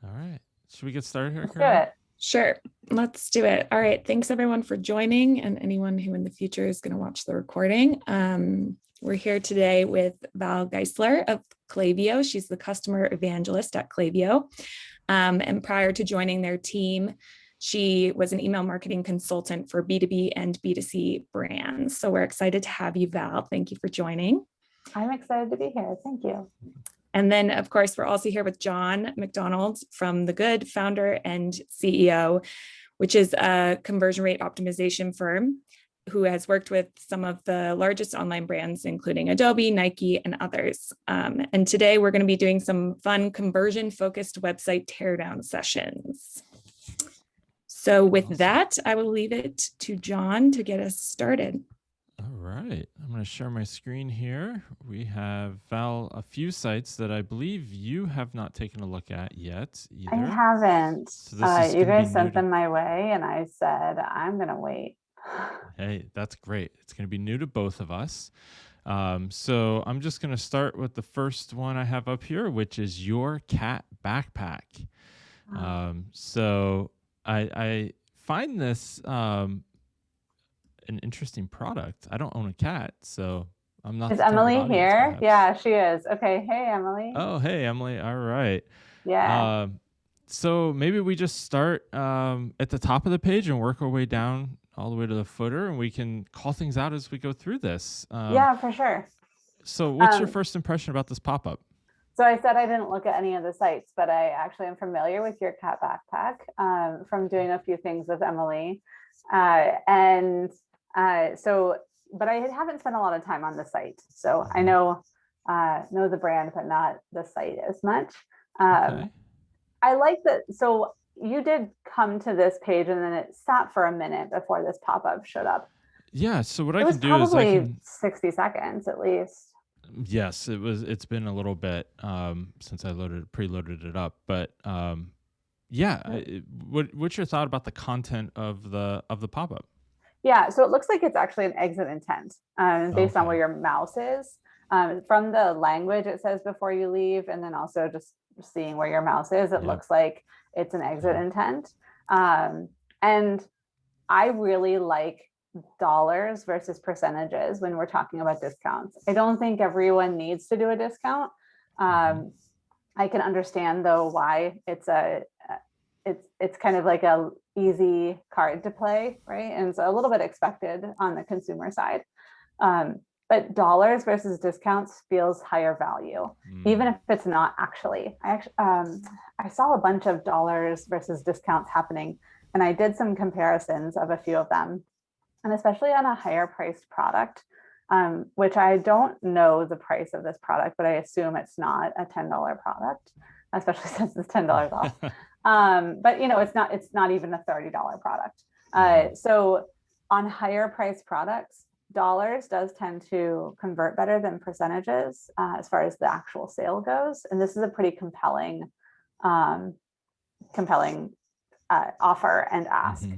All right. Should we get started here, Let's do Caroline? it. Sure, let's do it. All right. Thanks everyone for joining and anyone who in the future is going to watch the recording. We're here today with Val Geisler of Klaviyo. She's the customer evangelist at Klaviyo. And prior to joining their team, she was an email marketing consultant for B2B and B2C brands. So we're excited to have you, Val. Thank you for joining. I'm excited to be here. Thank you. And then, of course, we're also here with Jon MacDonald from The Good, founder and CEO, which is a conversion rate optimization firm who has worked with some of the largest online brands, including Adobe, Nike, and others. And today we're going to be doing some fun conversion-focused website teardown sessions. So with Awesome. that, I will leave it to Jon to get us started. All right. I'm going to share my screen here. We have, Val, a few sites that I believe you have not taken a look at yet either. I haven't. So this is you gonna be guys sent new to- them my way, and I said, I'm going to wait. Hey, that's great. It's going to be new to both of us. So I'm just going to start with the first one I have up here, which is your cat backpack. So I find this an interesting product. I don't own a cat, so I'm not. Is the target Emily audience, here? perhaps. Yeah, she is. Okay. Hey, Emily. Oh, hey, Emily. All right. Yeah. So maybe we just start at the top of the page and work our way down all the way to the footer, and we can call things out as we go through this. Yeah, for sure. So what's your first impression about this pop-up? So I said I didn't look at any of the sites, but I actually am familiar with your cat backpack from doing a few things with Emily. But I haven't spent a lot of time on the site. So I know the brand, but not the site as much. Okay. I like that. So you did come to this page and then it sat for a minute before this pop-up showed up. Yeah. So what I It was can do is I probably can. 60 seconds at least. Yes, it was. It's been a little bit since I preloaded it up, but yeah. What's your thought about the content of the pop-up? Yeah, so it looks like it's actually an exit intent based on where your mouse is. From the language it says before you leave, and then also just seeing where your mouse is, it looks like it's an exit intent. And I really like dollars versus percentages when we're talking about discounts. I don't think everyone needs to do a discount. I can understand though why it's kind of like a easy card to play, right? And so a little bit expected on the consumer side. But dollars versus discounts feels higher value, even if it's not actually. I saw a bunch of dollars versus discounts happening, and I did some comparisons of a few of them, and especially on a higher priced product, which I don't know the price of this product, but I assume it's not a $10 product, especially since it's $10 off. But it's not even a $30 product. So on higher priced products, dollars does tend to convert better than percentages as far as the actual sale goes. And this is a pretty compelling offer and ask.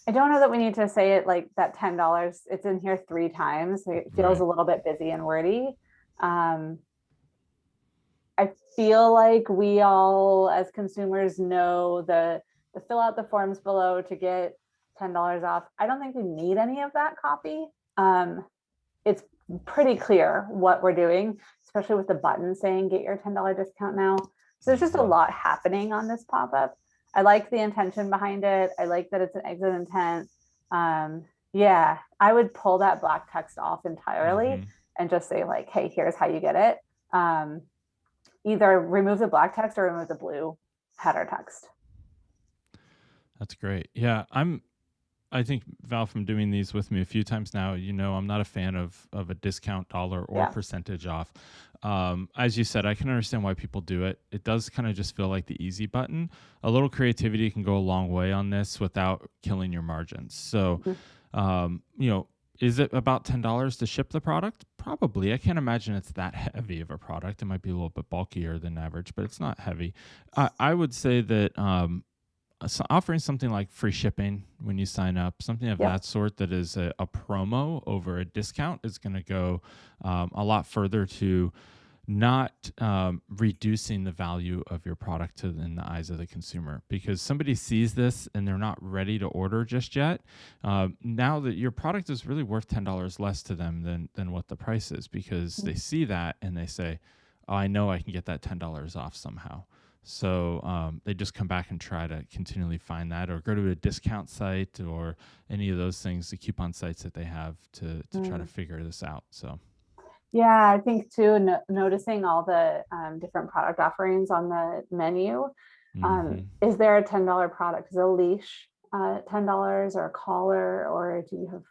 I don't know that we need to say it like that $10. It's in here 3 times. It feels a little bit busy and wordy. I feel like we all, as consumers, know the fill out the forms below to get $10 off. I don't think we need any of that copy. It's pretty clear what we're doing, especially with the button saying get your $10 discount now. So there's just a lot happening on this pop-up. I like the intention behind it. I like that it's an exit intent. Yeah, I would pull that black text off entirely and just say like, hey, here's how you get it. Either remove the black text or remove the blue header text. That's great. Yeah, I think, Val, from doing these with me a few times now, I'm not a fan of a discount dollar or percentage off. As you said, I can understand why people do it. It does kind of just feel like the easy button. A little creativity can go a long way on this without killing your margins. So, is it about $10 to ship the product? Probably. I can't imagine it's that heavy of a product. It might be a little bit bulkier than average, but it's not heavy. I would say that offering something like free shipping when you sign up, something of that sort that is a promo over a discount is going to go a lot further to not reducing the value of your product in the eyes of the consumer, because somebody sees this and they're not ready to order just yet. Now that your product is really worth $10 less to them than what the price is, because they see that and they say, oh, I know I can get that $10 off somehow. So they just come back and try to continually find that, or go to a discount site or any of those things, the coupon sites that they have to try to figure this out. So. Yeah, I think too, noticing all the different product offerings on the menu. Is there a $10 product? Is a leash $10, or a collar, or do you have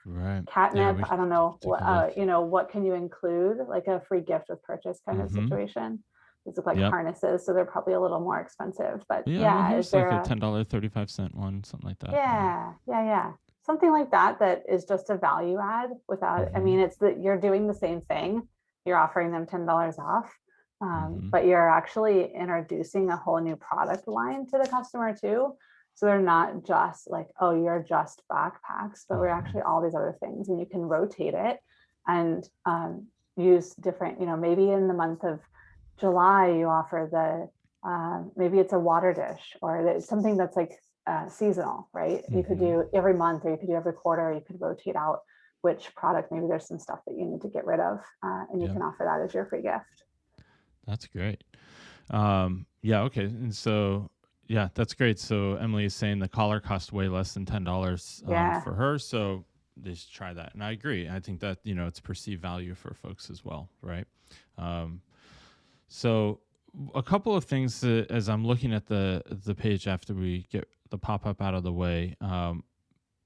catnip? I don't know. What can you include? Like a free gift with purchase kind of situation. These look like harnesses, so they're probably a little more expensive. But here's like a $10.35 one, something like that. Yeah. Something like that is just a value add without, I mean, it's that you're doing the same thing. You're offering them $10 off, but you're actually introducing a whole new product line to the customer too. So they're not just like, oh, you're just backpacks, but we're actually all these other things, and you can rotate it and use different, maybe in the month of July, you offer maybe it's a water dish, or it's something that's like seasonal, right? You could do every month, or you could do every quarter. You could rotate out which product. Maybe there's some stuff that you need to get rid of, and you can offer that as your free gift. That's great. Okay. And so, that's great. So Emily is saying the collar cost way less than $10 for her. So they should try that. And I agree. I think that, it's perceived value for folks as well. Right. So a couple of things as I'm looking at the page after we get the pop-up out of the way.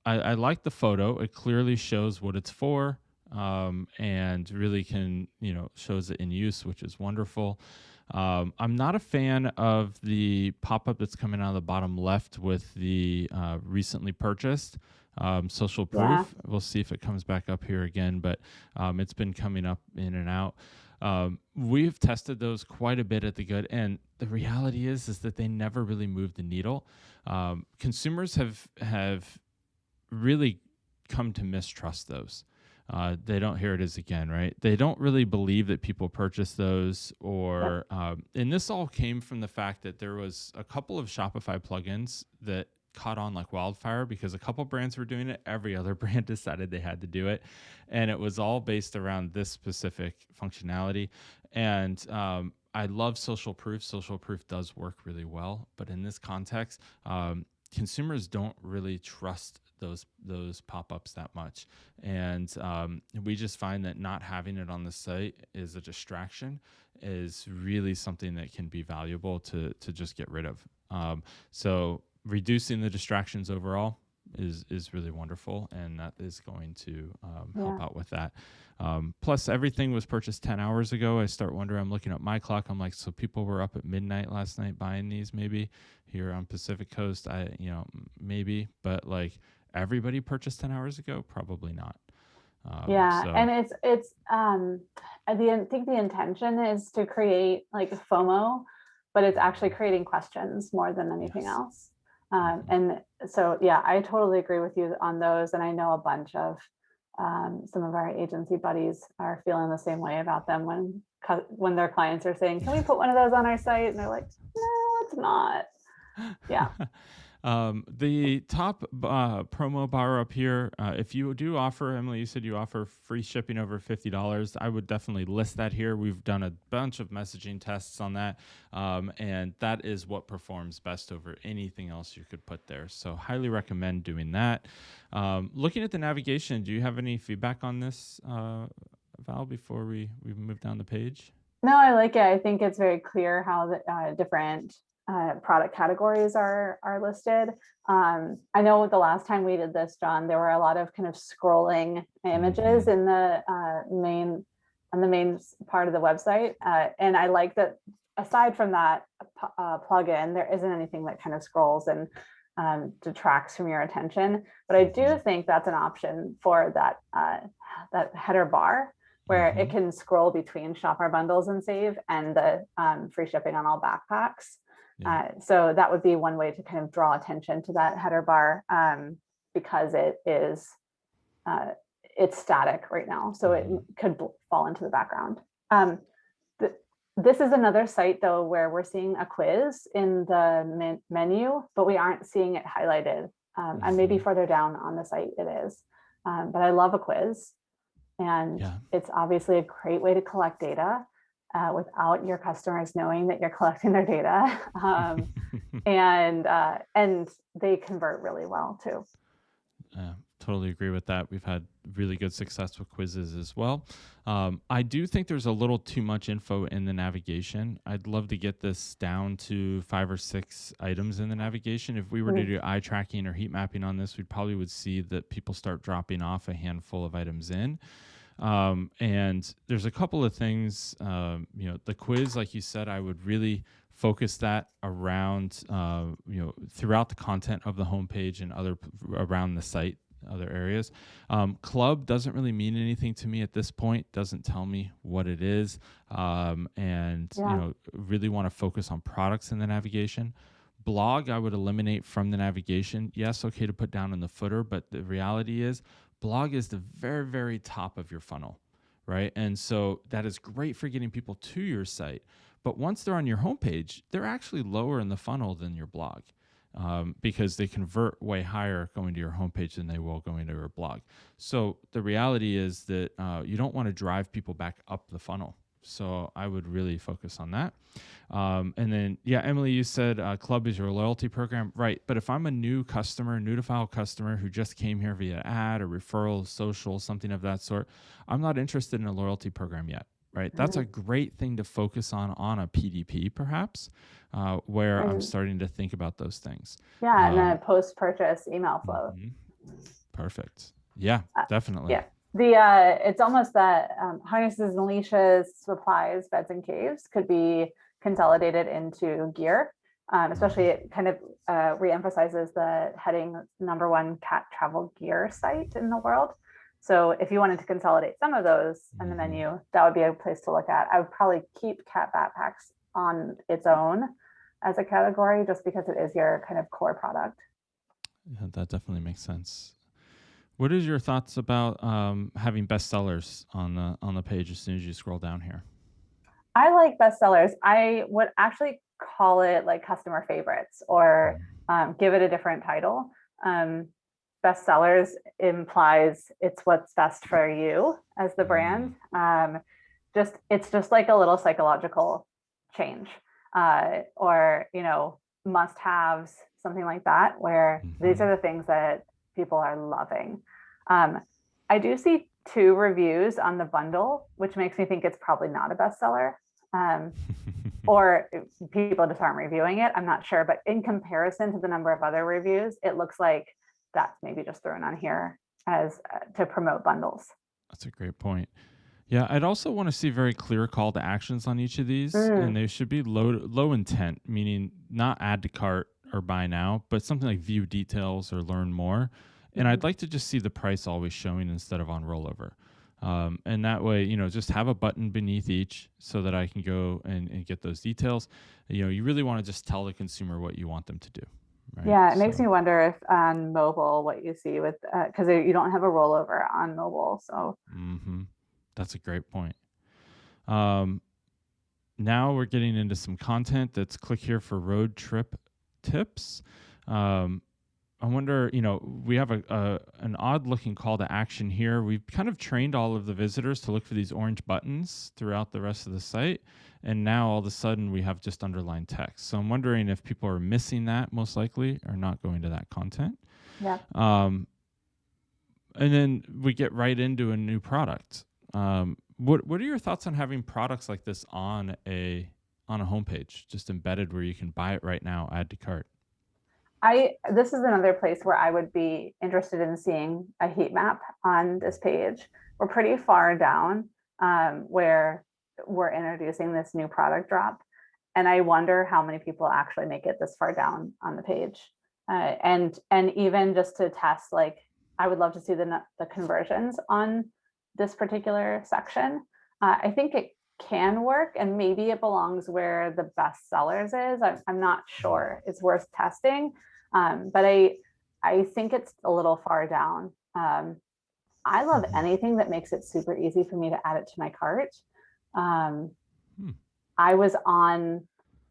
I like the photo. It clearly shows what it's for, and really can, shows it in use, which is wonderful. I'm not a fan of the pop-up that's coming out of the bottom left with the recently purchased social proof. Yeah. We'll see if it comes back up here again, but it's been coming up in and out. We've tested those quite a bit at the Good, and the reality is that they never really move the needle. Consumers have really come to mistrust those. They don't, here it is again, right? They don't really believe that people purchase those, or and this all came from the fact that there was a couple of Shopify plugins that caught on like wildfire, because a couple brands were doing it. Every other brand decided they had to do it, and it was all based around this specific functionality. And I love social proof. Social proof does work really well, but in this context, consumers don't really trust those pop-ups that much, and we just find that not having it on the site is a distraction, is really something that can be valuable to just get rid of. So reducing the distractions overall is really wonderful, and that is going to help out with that. Plus, everything was purchased 10 hours ago. I start wondering, I'm looking at my clock, I'm like, so people were up at midnight last night buying these, maybe here on Pacific Coast, maybe, but like everybody purchased 10 hours ago? Probably not. And it's I think the intention is to create like FOMO, but it's actually creating questions more than anything else. And so, I totally agree with you on those. And I know a bunch of some of our agency buddies are feeling the same way about them when their clients are saying, can we put one of those on our site? And they're like, no, it's not. Yeah. The top promo bar up here, if you do offer, Emily, you said you offer free shipping over $50. I would definitely list that here. We've done a bunch of messaging tests on that, and that is what performs best over anything else you could put there. So highly recommend doing that. Looking at the navigation, do you have any feedback on this, Val, before we move down the page? No, I like it. I think it's very clear how the different product categories are listed. I know the last time we did this, Jon, there were a lot of kind of scrolling images in the main part of the website, and I like that. Aside from that plugin, there isn't anything that kind of scrolls and detracts from your attention. But I do think that's an option for that header bar, where it can scroll between shop our bundles and save and the free shipping on all backpacks. So that would be one way to kind of draw attention to that header bar, because it's static right now, so it could fall into the background. This is another site though, where we're seeing a quiz in the menu, but we aren't seeing it highlighted. And maybe further down on the site it is. But I love a quiz. And it's obviously a great way to collect data without your customers knowing that you're collecting their data. And they convert really well too. Totally agree with that. We've had really good success with quizzes as well. I do think there's a little too much info in the navigation. I'd love to get this down to 5 or 6 items in the navigation. If we were to do eye tracking or heat mapping on this, we probably would see that people start dropping off a handful of items in. And there's a couple of things, the quiz, like you said, I would really focus that around, throughout the content of the homepage and around the site, other areas. Club doesn't really mean anything to me at this point, doesn't tell me what it is. Really want to focus on products in the navigation. Blog, I would eliminate from the navigation. Yes, okay to put down in the footer, but the reality is blog is the very, very top of your funnel, right? And so that is great for getting people to your site. But once they're on your homepage, they're actually lower in the funnel than your blog because they convert way higher going to your homepage than they will going to your blog. So the reality is that you don't want to drive people back up the funnel. So I would really focus on that. And then, Emily, you said Club is your loyalty program. Right. But if I'm a new customer, new to file customer who just came here via ad or referral, social, something of that sort, I'm not interested in a loyalty program yet. Right. That's a great thing to focus on a PDP, perhaps, where I'm starting to think about those things. Yeah. And then post-purchase email flow. Perfect. Yeah, definitely. Yeah. It's almost that harnesses and leashes, supplies, beds and caves could be consolidated into gear. Especially it kind of reemphasizes the heading #1 cat travel gear site in the world. So if you wanted to consolidate some of those in the menu, that would be a place to look at. I would probably keep cat backpacks on its own as a category, just because it is your kind of core product. Yeah, that definitely makes sense. What is your thoughts about having bestsellers on the page as soon as you scroll down here? I like bestsellers. I would actually call it like customer favorites or give it a different title. Bestsellers implies it's what's best for you as the brand. It's just like a little psychological change or, must-haves, something like that, where these are the things that people are loving. I do see 2 reviews on the bundle, which makes me think it's probably not a bestseller. Or people just aren't reviewing it. I'm not sure. But in comparison to the number of other reviews, it looks like that's maybe just thrown on here as to promote bundles. That's a great point. Yeah, I'd also want to see very clear call to actions on each of these, and they should be low intent, meaning not add to cart or buy now, but something like view details or learn more. And I'd like to just see the price always showing instead of on rollover. And that way, just have a button beneath each so that I can go and get those details. You really want to just tell the consumer what you want them to do. Right? Yeah, it makes me wonder if on mobile, what you see with, because you don't have a rollover on mobile. So that's a great point. Now we're getting into some content that's click here for road trip tips. I wonder, we have an odd looking call to action here. We've kind of trained all of the visitors to look for these orange buttons throughout the rest of the site. And now all of a sudden we have just underlined text. So I'm wondering if people are missing that, most likely, or not going to that content. Yeah. And then we get right into a new product. What are your thoughts on having products like this on a homepage, just embedded where you can buy it right now, add to cart? This is another place where I would be interested in seeing a heat map on this page. We're pretty far down where we're introducing this new product drop. And I wonder how many people actually make it this far down on the page. And even just to test, like, I would love to see the conversions on this particular section. I think it can work, and maybe it belongs where the best sellers is. I'm not sure. It's worth testing. But I think it's a little far down. I love anything that makes it super easy for me to add it to my cart. I was on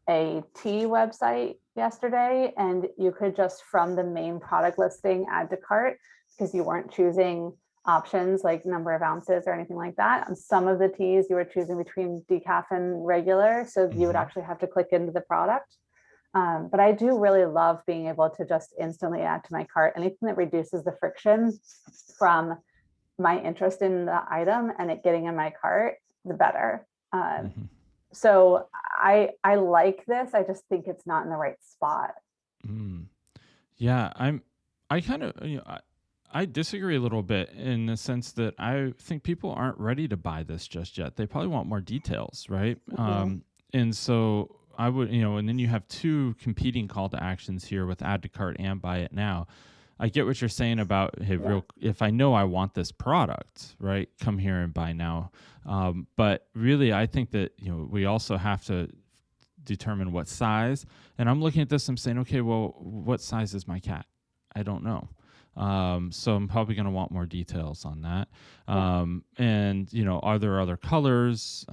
a tea website yesterday, and you could just from the main product listing add to cart because you weren't choosing options like number of ounces or anything like that. On some of the teas, you were choosing between decaf and regular, so you would actually have to click into the product. But I do really love being able to just instantly add to my cart. Anything that reduces the friction from my interest in the item and it getting in my cart, the better. So I like this. I just think it's not in the right spot. Yeah, I kind of, I disagree a little bit in the sense that I think people aren't ready to buy this just yet. They probably want more details, right? And so I would, and then you have two competing call to actions here with add to cart and buy it now. I get what you're saying about, hey, if I know I want this product, right, come here and buy now. But really, I think that, we also have to determine what size. And I'm looking at this, I'm saying, okay, well, what size is my cat? I don't know. So I'm probably going to want more details on that. And, are there other colors?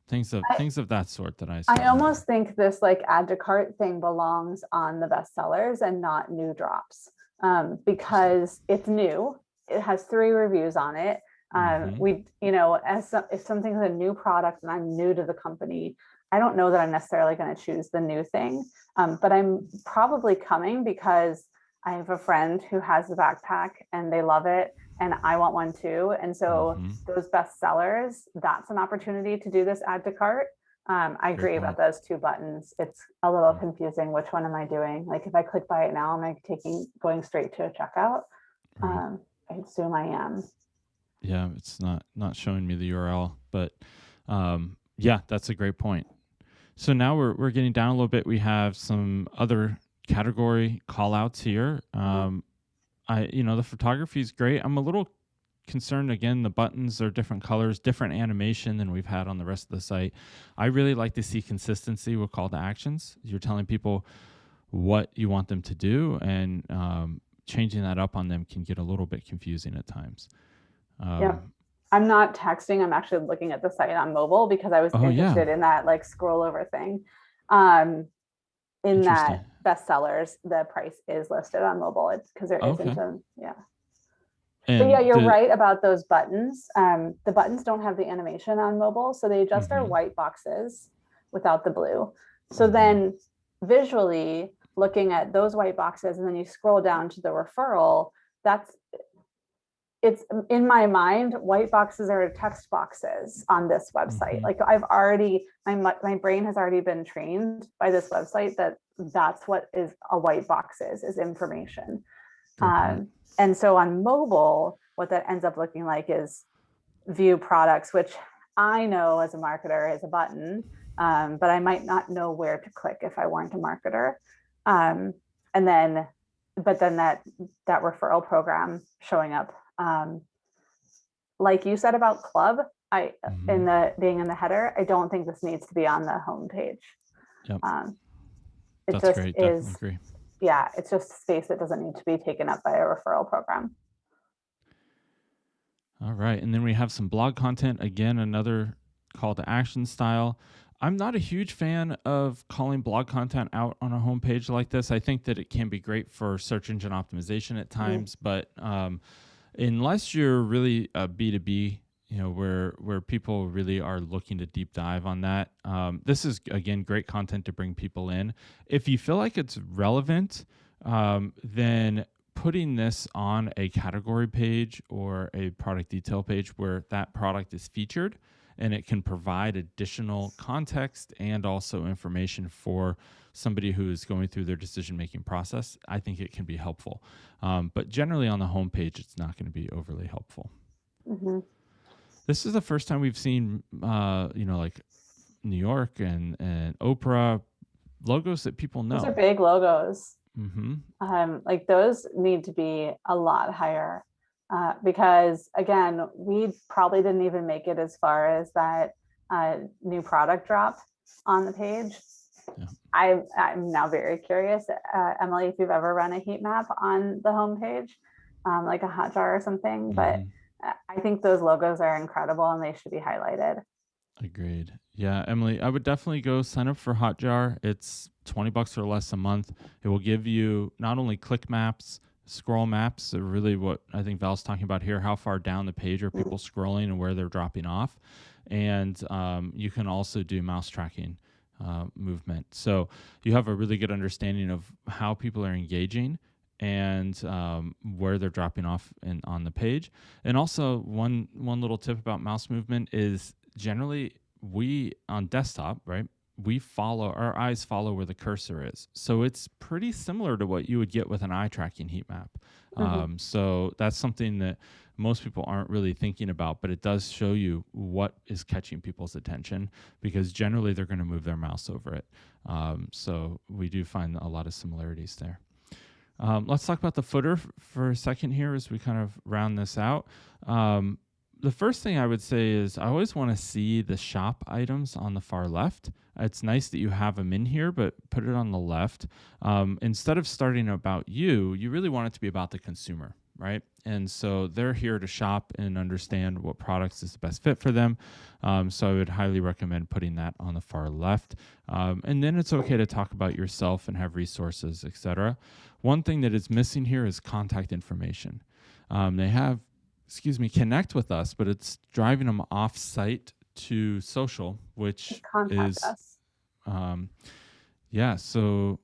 Things of that sort that I almost think this like add to cart thing belongs on the bestsellers and not new drops, because it's new. It has 3 reviews on it. If something's a new product and I'm new to the company, I don't know that I'm necessarily going to choose the new thing. But I'm probably coming because I have a friend who has the backpack and they love it. And I want one too. And so those best sellers, that's an opportunity to do this add to cart. I agree about those 2 buttons. It's a little confusing. Which one am I doing? Like if I click buy it now, am I going straight to a checkout? I assume I am. Yeah, it's not showing me the URL, but yeah, that's a great point. So now we're getting down a little bit. We have some other category call outs here. The photography is great. I'm a little concerned. Again, the buttons are different colors, different animation than we've had on the rest of the site. I really like to see consistency with call to actions. You're telling people what you want them to do, and changing that up on them can get a little bit confusing at times. I'm not texting. I'm actually looking at the site on mobile because I was interested in that like scroll over thing. In that bestsellers, the price is listed on mobile. It's because there isn't But you're right about those buttons. The buttons don't have the animation on mobile, so they just are white boxes without the blue. So then visually looking at those white boxes, and then you scroll down to the referral, it's in my mind, white boxes are text boxes on this website. Like my brain has already been trained by this website that's what is a white box is information. And so on mobile, what that ends up looking like is view products, which I know as a marketer is a button, but I might not know where to click if I weren't a marketer. But then that referral program showing up. Like you said about club, being in the header, I don't think this needs to be on the homepage. That's great. Definitely agree. Yeah, it's just space that doesn't need to be taken up by a referral program. All right, and then we have some blog content. Again, another call to action style. I'm not a huge fan of calling blog content out on a homepage like this. I think that it can be great for search engine optimization at times, but unless you're really a B2B, where people really are looking to deep dive on that, this is, again, great content to bring people in. If you feel like it's relevant, then putting this on a category page or a product detail page where that product is featured, and it can provide additional context and also information for somebody who is going through their decision-making process, I think it can be helpful. But generally on the homepage, it's not going to be overly helpful. This is the first time we've seen, like New York and Oprah logos that people know. Those are big logos. Like those need to be a lot higher. Because again, we probably didn't even make it as far as that new product drop on the page. I'm now very curious, Emily, if you've ever run a heat map on the homepage, like a Hotjar or something. But I think those logos are incredible and they should be highlighted. Agreed. Yeah, Emily, I would definitely go sign up for Hotjar. It's $20 or less a month. It will give you not only click maps, scroll maps, so really what I think Val's talking about here, how far down the page are people scrolling and where they're dropping off. And you can also do mouse tracking movement. So you have a really good understanding of how people are engaging and where they're dropping off on the page. And also one little tip about mouse movement is generally we on desktop, right? Our eyes follow where the cursor is. So it's pretty similar to what you would get with an eye tracking heat map. So that's something that most people aren't really thinking about, but it does show you what is catching people's attention because generally they're going to move their mouse over it. So we do find a lot of similarities there. Let's talk about the footer for a second here as we kind of round this out. The first thing I would say is I always want to see the shop items on the far left. It's nice that you have them in here, but put it on the left. Instead of starting about you really want it to be about the consumer, right? And so they're here to shop and understand what products is the best fit for them. So I would highly recommend putting that on the far left. And then it's okay to talk about yourself and have resources, etc. One thing that is missing here is contact information. They have connect with us, but it's driving them off site to social, which Contact is, us. So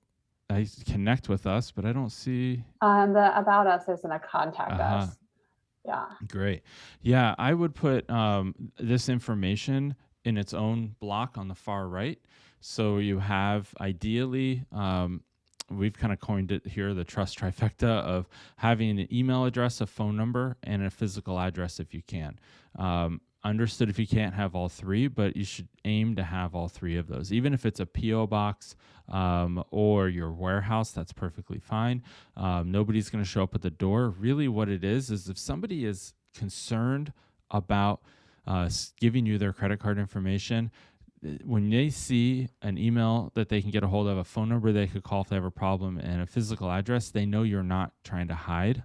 I connect with us, but I don't see. The about us isn't a contact us. Yeah. Great. Yeah, I would put this information in its own block on the far right. So you have ideally, we've kind of coined it here, the trust trifecta of having an email address, a phone number, and a physical address if you can. Understood if you can't have all three, but you should aim to have all three of those. Even if it's a P.O. box or your warehouse, that's perfectly fine. Nobody's going to show up at the door. Really what it is if somebody is concerned about giving you their credit card information, when they see an email that they can get a hold of, a phone number they could call if they have a problem, and a physical address, they know you're not trying to hide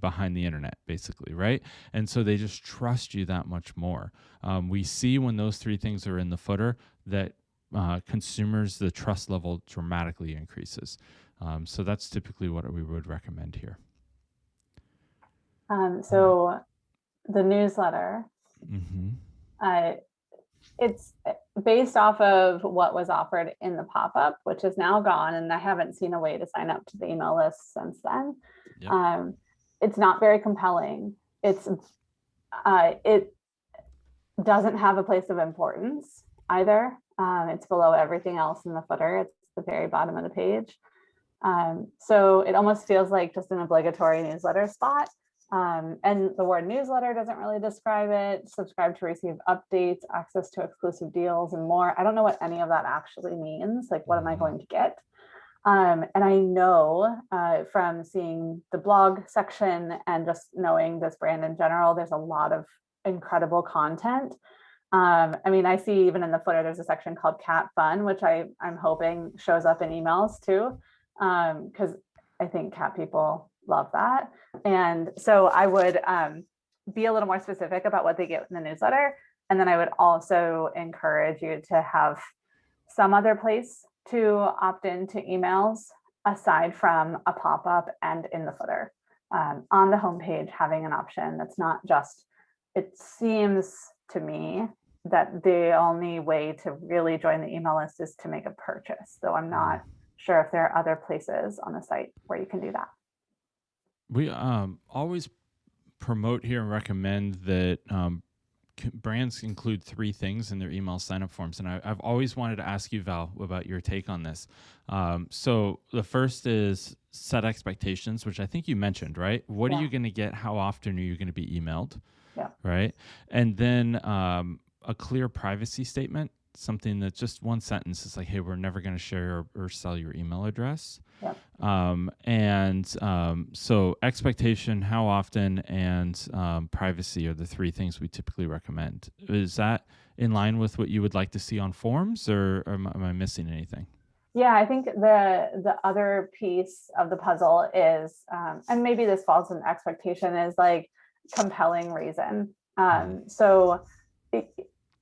behind the internet, basically, right? And so they just trust you that much more. We see when those three things are in the footer that consumers, the trust level dramatically increases. So that's typically what we would recommend here. So the newsletter, it's based off of what was offered in the pop-up, which is now gone, and I haven't seen a way to sign up to the email list since then. Yep. It's not very compelling. It doesn't have a place of importance either. It's below everything else in the footer. It's the very bottom of the page. So it almost feels like just an obligatory newsletter spot. And the word newsletter doesn't really describe it. Subscribe to receive updates, access to exclusive deals, and more. I don't know what any of that actually means. Like, what am I going to get? And I know from seeing the blog section and just knowing this brand in general, there's a lot of incredible content. I mean, I see even in the footer, there's a section called Cat Fun, which I'm hoping shows up in emails too, because I think cat people love that. And so I would be a little more specific about what they get in the newsletter. And then I would also encourage you to have some other place to opt into emails aside from a pop-up and in the footer. On the homepage, having an option that's not just, it seems to me that the only way to really join the email list is to make a purchase, though I'm not sure if there are other places on the site where you can do that. We always promote here and recommend that brands include three things in their email sign-up forms. And I've always wanted to ask you, Val, about your take on this. So the first is set expectations, which I think you mentioned, right? What are you going to get? How often are you going to be emailed? Yeah. Right. And then a clear privacy statement, something that's just one sentence. It's like, hey, we're never going to share or sell your email address. Yep. So expectation, how often, and privacy are the three things we typically recommend. Is that in line with what you would like to see on forms, or am I missing anything? Yeah, I think the other piece of the puzzle is, and maybe this falls in expectation, is like compelling reason. So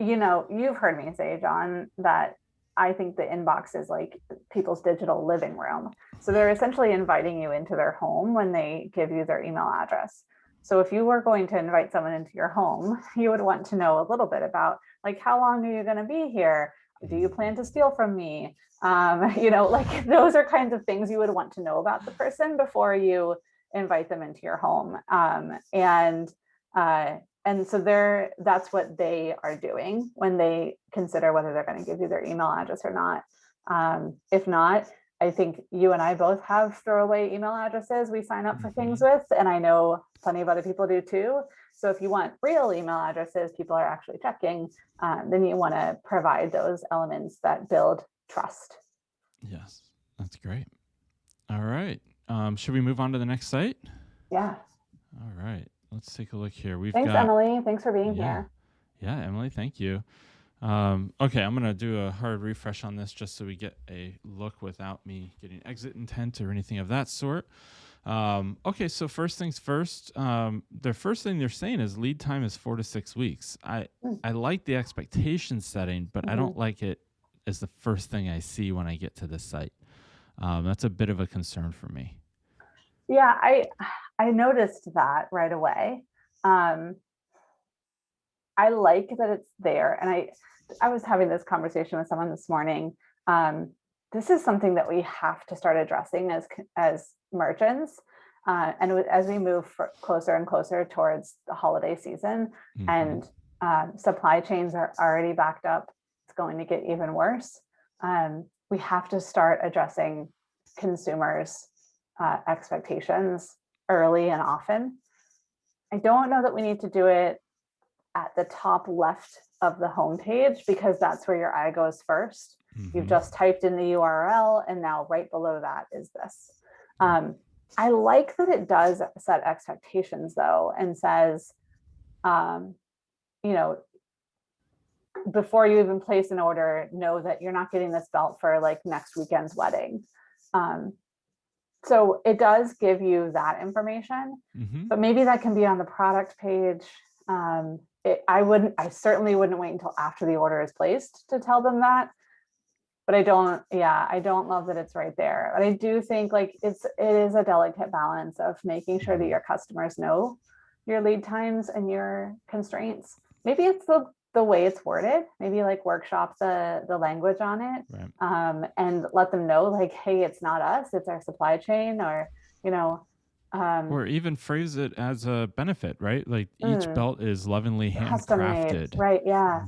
you've heard me say, John, that I think the inbox is like people's digital living room. So they're essentially inviting you into their home when they give you their email address. So if you were going to invite someone into your home, you would want to know a little bit about, like, how long are you going to be here? Do you plan to steal from me? Like those are kinds of things you would want to know about the person before you invite them into your home. And so that's what they are doing when they consider whether they're going to give you their email address or not. If not, I think you and I both have throwaway email addresses we sign up for things with, and I know plenty of other people do too. So if you want real email addresses people are actually checking, then you want to provide those elements that build trust. Yes, that's great. All right. Should we move on to the next site? Yeah. All right. Let's take a look here. Thanks, Emily. Thanks for being here. Yeah, Emily, thank you. Okay, I'm going to do a hard refresh on this just so we get a look without me getting exit intent or anything of that sort. Okay, so first things first, the first thing they're saying is lead time is 4 to 6 weeks. I like the expectation setting, but I don't like it as the first thing I see when I get to this site. That's a bit of a concern for me. Yeah, I noticed that right away. I like that it's there. And I was having this conversation with someone this morning. This is something that we have to start addressing as merchants. And as we move closer and closer towards the holiday season, and supply chains are already backed up, it's going to get even worse. We have to start addressing consumers' expectations early and often. I don't know that we need to do it at the top left of the homepage because that's where your eye goes first. You've just typed in the URL and now right below that is this. I like that it does set expectations though and says, before you even place an order, know that you're not getting this belt for like next weekend's wedding. So it does give you that information, but maybe that can be on the product page. I certainly wouldn't wait until after the order is placed to tell them that, but I don't love that it's right there. But I do think like it is a delicate balance of making sure that your customers know your lead times and your constraints. Maybe it's the way it's worded, maybe like workshop the language on it, right. And let them know like, hey, it's not us, it's our supply chain, or, or even phrase it as a benefit, right? Like each belt is lovingly handcrafted. Right. Yeah.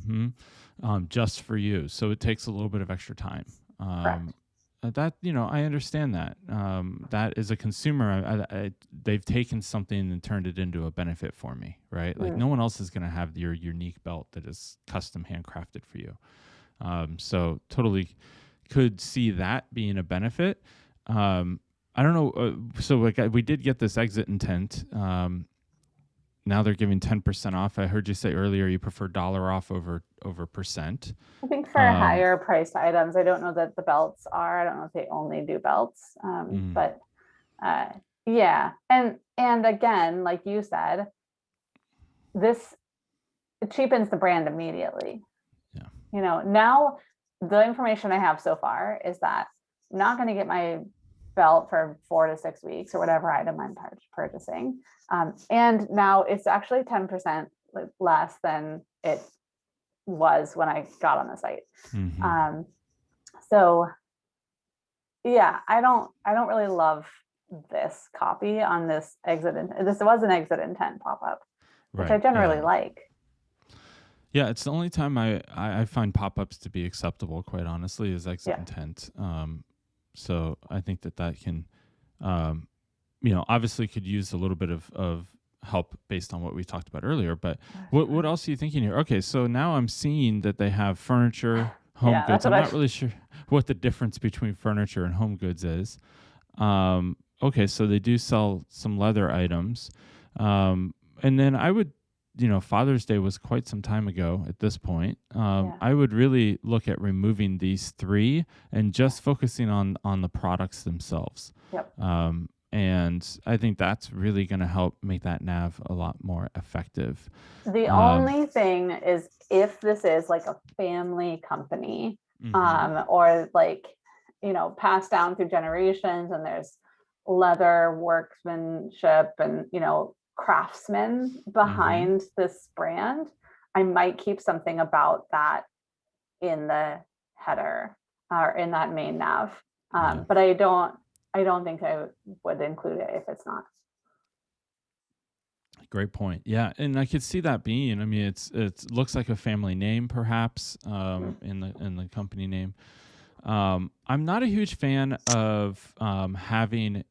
Just for you. So it takes a little bit of extra time. That, I understand that. That as a consumer, they've taken something and turned it into a benefit for me, right? Like no one else is going to have your unique belt that is custom handcrafted for you. So totally could see that being a benefit. I don't know. So we did get this exit intent. Now they're giving 10% off. I heard you say earlier you prefer dollar off over percent. I think for higher priced items, I don't know that the belts are. I don't know if they only do belts. But yeah. And again, like you said, it cheapens the brand immediately. Yeah. Now the information I have so far is that I'm not going to get my belt for 4 to 6 weeks or whatever item I'm purchasing. And now it's actually 10% less than it was when I got on the site. So yeah, I don't really love this copy on this exit. This was an exit intent pop-up, which I generally like. Yeah, it's the only time I find pop-ups to be acceptable, quite honestly, is exit intent. So I think that can, obviously could use a little bit of help based on what we talked about earlier. But what else are you thinking here? Okay, so now I'm seeing that they have furniture, home goods. I'm not really sure what the difference between furniture and home goods is. Okay, so they do sell some leather items. And then I would, Father's Day was quite some time ago at this point. I would really look at removing these 3 and just focusing on the products themselves. Yep. And I think that's really going to help make that nav a lot more effective. The only thing is, if this is like a family company, or like, passed down through generations, and there's leather workmanship and, craftsmen behind this brand, I might keep something about that in the header or in that main nav. But I don't think I would include it if it's not. Great point. Yeah, and I could see that being. I mean, it looks like a family name, perhaps, in the company name. I'm not a huge fan of having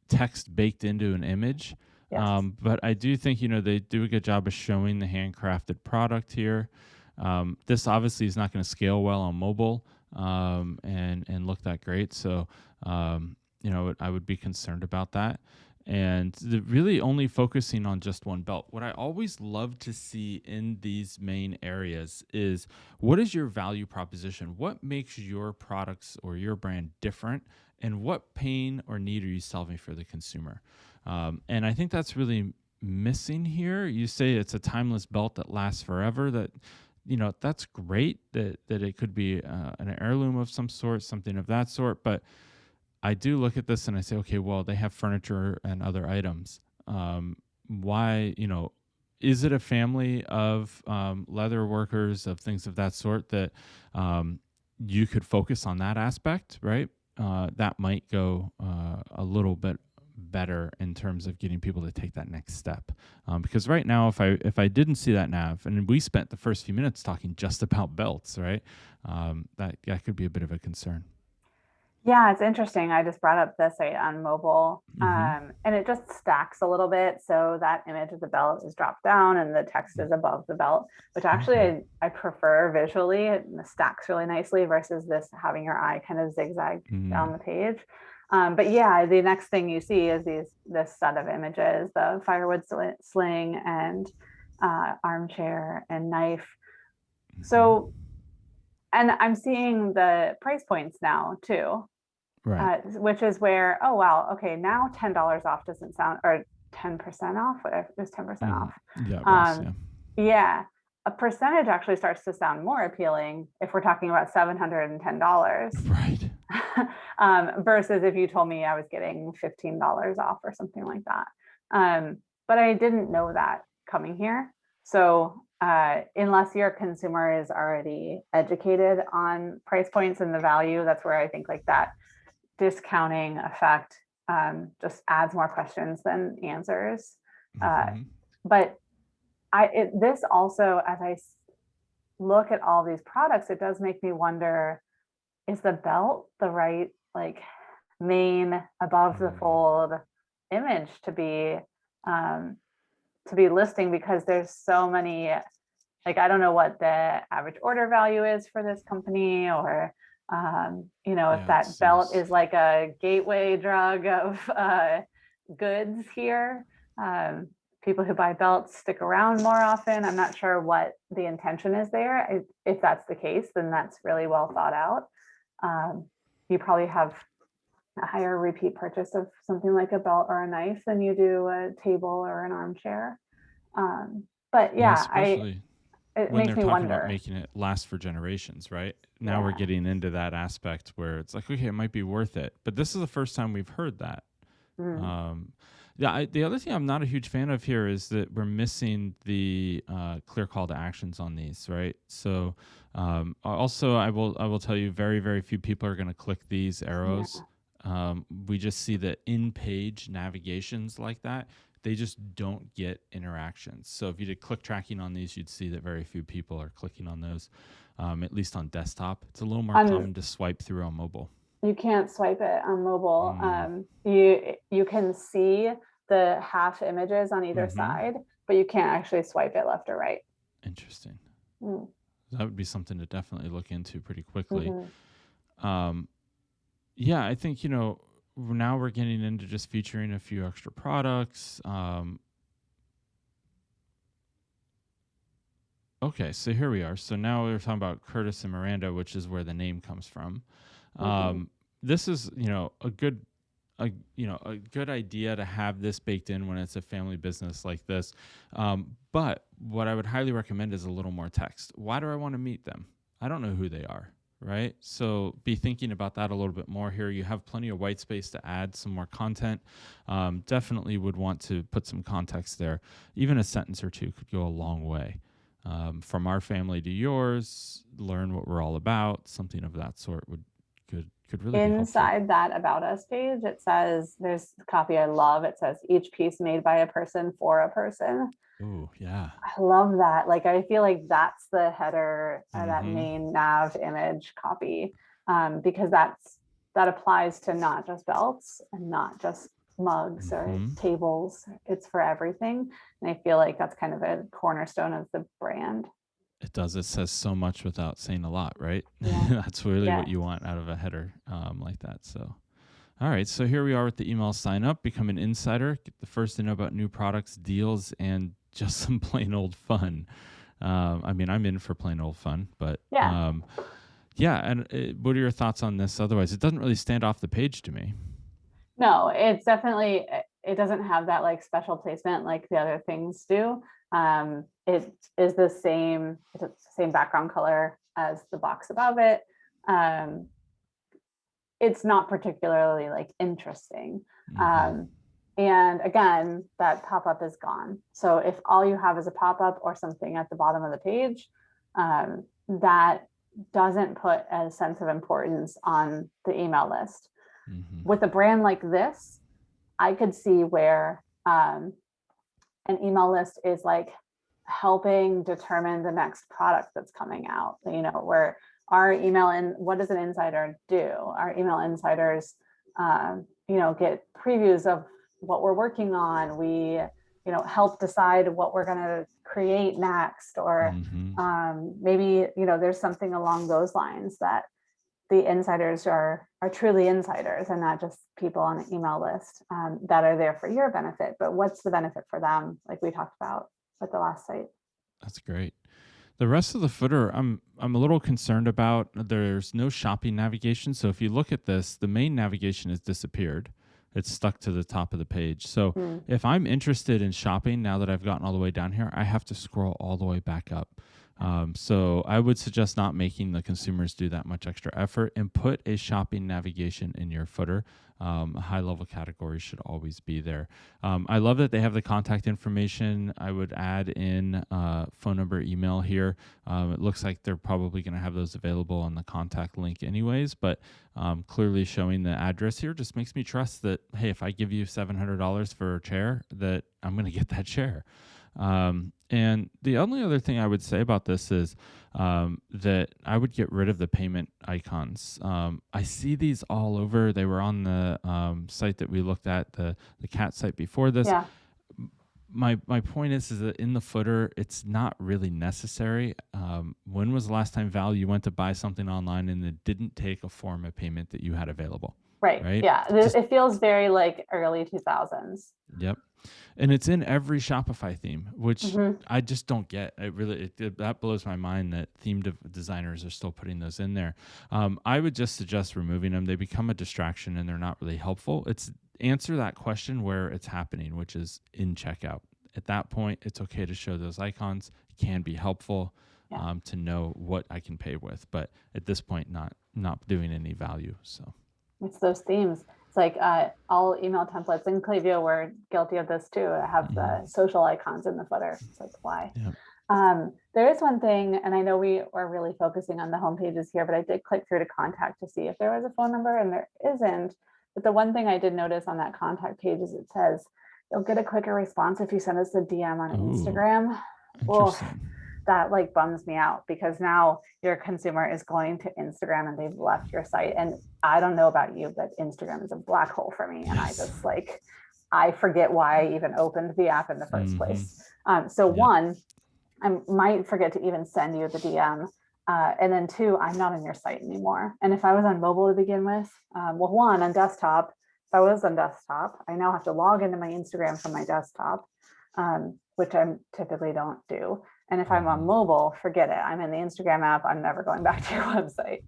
text baked into an image, but I do think they do a good job of showing the handcrafted product here. This obviously is not going to scale well on mobile and look that great. So I would be concerned about that. And really only focusing on just one belt. What I always love to see in these main areas is, what is your value proposition? What makes your products or your brand different? And what pain or need are you solving for the consumer? And I think that's really missing here. You say it's a timeless belt that lasts forever. That's great that it could be an heirloom of some sort, something of that sort. But I do look at this and I say, okay, well, they have furniture and other items. Why, is it a family of leather workers, of things of that sort, that you could focus on that aspect, right? That might go a little bit better in terms of getting people to take that next step. Because right now, if I didn't see that nav, and we spent the first few minutes talking just about belts, right? That could be a bit of a concern. Yeah, it's interesting. I just brought up this site on mobile, and it just stacks a little bit. So that image of the belt is dropped down and the text is above the belt, which actually I prefer visually. It stacks really nicely versus this having your eye kind of zigzag down the page. But yeah, the next thing you see is this set of images: the firewood sling and armchair and knife. So, and I'm seeing the price points now too. Right. Which is where, oh, wow, okay, now $10 off doesn't sound, or 10% off, whatever, it was 10% off. Yeah, it was, yeah. A percentage actually starts to sound more appealing if we're talking about $710. Right. Versus if you told me I was getting $15 off or something like that. But I didn't know that coming here. So unless your consumer is already educated on price points and the value, that's where I think like that discounting effect just adds more questions than answers. But this also, as I look at all these products, it does make me wonder, is the belt the right like main above the fold image to be listing? Because there's so many, like, I don't know what the average order value is for this company, or if that belt is like a gateway drug of goods here. People who buy belts stick around more often. I'm not sure what the intention is there. If that's the case, then that's really well thought out. You probably have a higher repeat purchase of something like a belt or a knife than you do a table or an armchair. But yeah, it when makes they're me talking wonder about making it last for generations, right? Now we're getting into that aspect where it's like, okay, it might be worth it. But this is the first time we've heard that. The other thing I'm not a huge fan of here is that we're missing the clear call to actions on these, right? So also, I will tell you, very, very few people are going to click these arrows. We just see the in-page navigations like that. They just don't get interactions. So if you did click tracking on these, you'd see that very few people are clicking on those, at least on desktop. It's a little more common to swipe through on mobile. You can't swipe it on mobile. You can see the half images on either side, but you can't actually swipe it left or right. Interesting. That would be something to definitely look into pretty quickly. Yeah, I think, now we're getting into just featuring a few extra products. Okay, so here we are. So now we're talking about Curtis and Miranda, which is where the name comes from. This is, a good a good idea to have this baked in when it's a family business like this. But what I would highly recommend is a little more text. Why do I want to meet them? I don't know who they are, right? So be thinking about that a little bit more here. You have plenty of white space to add some more content. Definitely would want to put some context there. Even a sentence or two could go a long way. From our family to yours, learn what we're all about, something of that sort could really be helpful. Inside that About Us page, it says, there's copy I love. It says each piece made by a person for a person. Oh, yeah. I love that. Like, I feel like that's the header, that main nav image copy, because that applies to not just belts and not just mugs or tables. It's for everything. And I feel like that's kind of a cornerstone of the brand. It does. It says so much without saying a lot, right? Yeah. That's really what you want out of a header like that. So, all right. So here we are with the email sign up. Become an insider. Get the first to know about new products, deals, and just some plain old fun. I mean, I'm in for plain old fun, but And what are your thoughts on this? Otherwise, it doesn't really stand off the page to me. No, it's definitely, it doesn't have that like special placement like the other things do. It is the same, it's the same background color as the box above it. It's not particularly like interesting. And again, that pop-up is gone. So if all you have is a pop-up or something at the bottom of the page, that doesn't put a sense of importance on the email list. With a brand like this, I could see where an email list is like helping determine the next product that's coming out. You know, where our email and what does an insider do? Our email insiders, get previews of what we're working on. We, help decide what we're going to create next, or maybe, there's something along those lines that the insiders are truly insiders and not just people on an email list that are there for your benefit. But what's the benefit for them? Like we talked about with the last site. That's great. The rest of the footer, I'm a little concerned about. There's no shopping navigation. So if you look at this, the main navigation has disappeared. It's stuck to the top of the page. So if I'm interested in shopping, now that I've gotten all the way down here, I have to scroll all the way back up. So I would suggest not making the consumers do that much extra effort, and put a shopping navigation in your footer. High-level categories should always be there. I love that they have the contact information. I would add in phone number, email here. It looks like they're probably going to have those available on the contact link anyways, but clearly showing the address here just makes me trust that, hey, if I give you $700 for a chair, that I'm going to get that chair. And the only other thing I would say about this is that I would get rid of the payment icons. I see these all over. They were on the site that we looked at, the cat site before this. Yeah. My point is that in the footer, it's not really necessary. When was the last time, Val, you went to buy something online and it didn't take a form of payment that you had available? Right. Yeah. It feels very like early 2000s. Yep. And it's in every Shopify theme, which I just don't get. That blows my mind that themed designers are still putting those in there. I would just suggest removing them. They become a distraction and they're not really helpful. Answer that question where it's happening, which is in checkout. At that point, it's okay to show those icons. It can be helpful to know what I can pay with, but at this point, not doing any value. So it's those themes. It's like all email templates in Klaviyo were guilty of this too. I have the social icons in the footer. It's like, why? Yeah. There is one thing, and I know we are really focusing on the home pages here, but I did click through to contact to see if there was a phone number, and there isn't. But the one thing I did notice on that contact page is it says you'll get a quicker response if you send us a DM on Instagram. Well, that like bums me out, because now your consumer is going to Instagram and they've left your site. And I don't know about you, but Instagram is a black hole for me. And I just I forget why I even opened the app in the first place. One, I might forget to even send you the DM. And then two, I'm not on your site anymore. And if I was on mobile to begin with, one, on desktop, if I was on desktop, I now have to log into my Instagram from my desktop, which I typically don't do. And if I'm on mobile, forget it. I'm in the Instagram app. I'm never going back to your website.